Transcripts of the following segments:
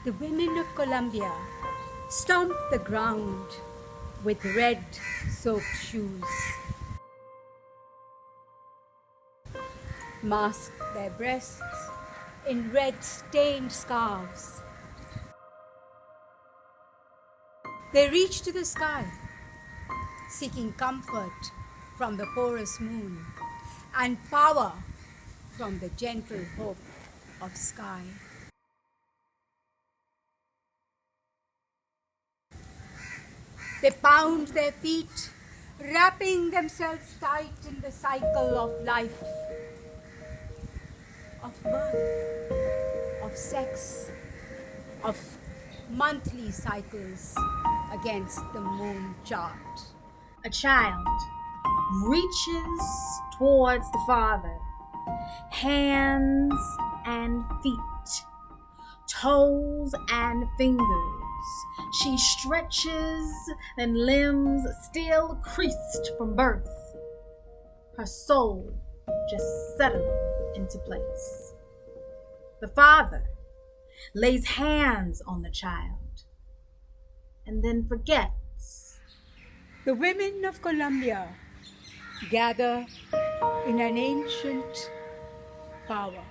The women of Colombia stomp the ground with red soaked shoes, mask their breasts in red stained scarves. They reach to the sky, seeking comfort from the porous moon and power from the gentle hope of sky. They pound their feet, wrapping themselves tight in the cycle of life, of birth, of sex, of monthly cycles against the moon chart. A child reaches towards the father, hands and feet, toes and fingers. She stretches and limbs still creased from birth, her soul just settling into place. The father lays hands on the child and then forgets. The women of Colombia gather in an ancient power.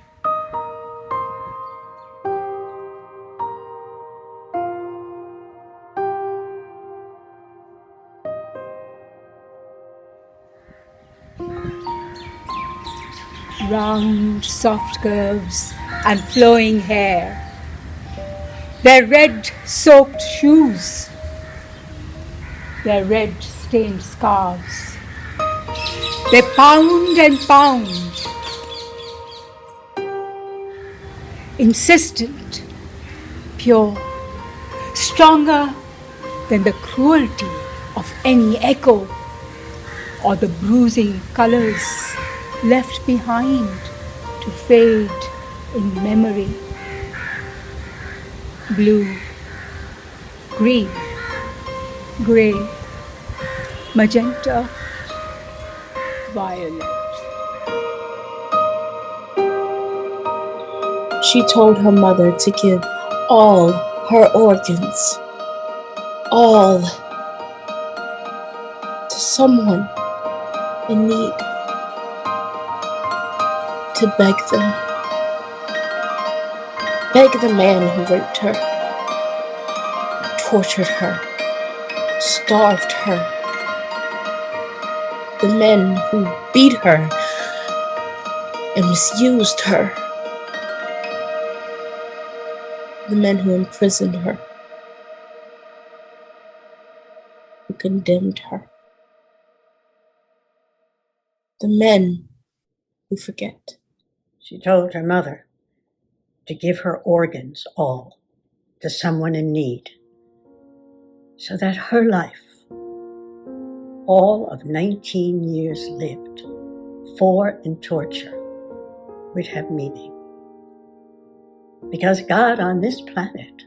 Round, soft curves and flowing hair, their red soaked shoes, their red stained scarves. They pound and pound, insistent, pure, stronger than the cruelty of any echo or the bruising colors left behind to fade in memory. Blue, green, gray, magenta, violet. She told her mother to give all her organs, all, to someone in need, to beg them. Beg the man who raped her, tortured her, starved her. The men who beat her and misused her. The men who imprisoned her, who condemned her. The men who forget. She told her mother to give her organs all to someone in need, so that her life, all of 19 years lived for in torture, would have meaning. Because God on this planet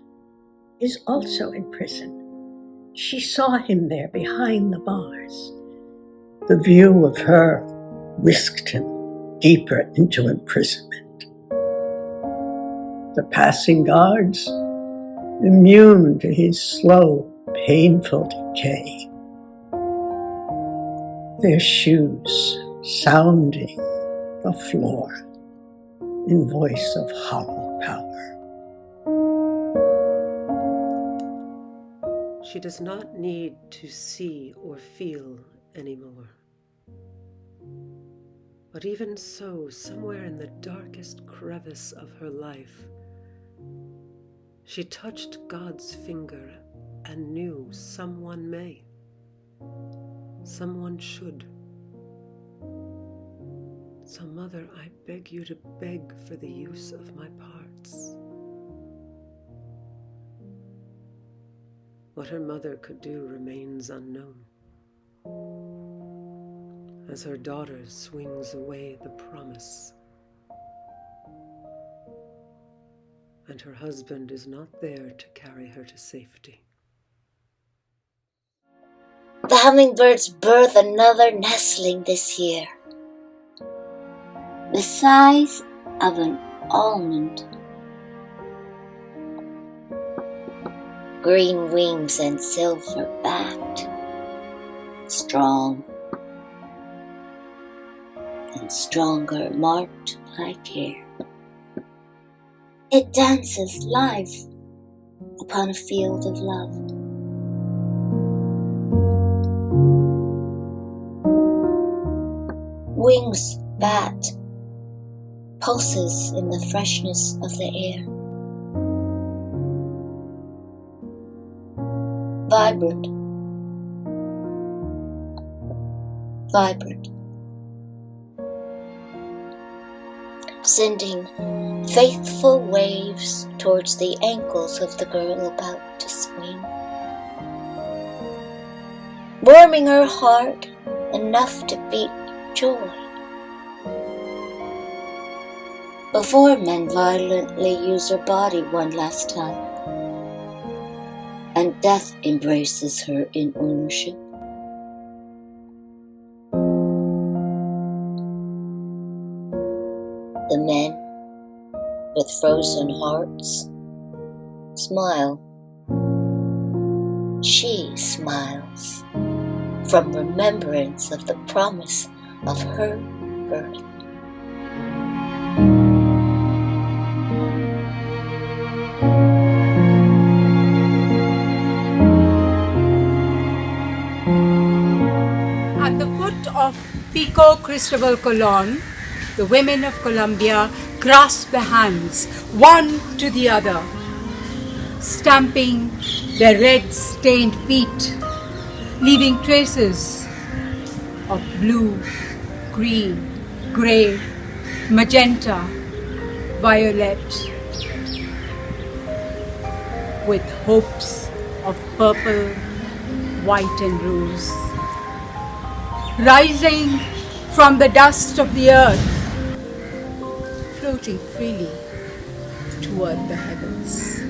is also in prison. She saw him there behind the bars. The view of her whisked him deeper into imprisonment. The passing guards, immune to his slow, painful decay. Their shoes sounding the floor in voice of hollow power. She does not need to see or feel anymore. But even so, somewhere in the darkest crevice of her life, she touched God's finger and knew someone may, someone should. So, Mother, I beg you to beg for the use of my parts. What her mother could do remains unknown. As her daughter swings away the promise, and her husband is not there to carry her to safety. The hummingbirds birth another nestling this year, the size of an almond. green wings and silver backed, strong and stronger, marked by care. It dances live upon a field of love. Wings bat, pulses in the freshness of the air. Vibrant, vibrant, sending faithful waves towards the ankles of the girl about to swing, warming her heart enough to beat joy. Before men violently use her body one last time, and death embraces her in ownership. The men with frozen hearts smile. She smiles from remembrance of the promise of her birth. At the foot of Pico Cristobal Colon, the women of Colombia grasp their hands one to the other, stamping their red-stained feet, leaving traces of blue, green, grey, magenta, violet, with hopes of purple, white and rose, rising from the dust of the earth, floating freely toward the heavens.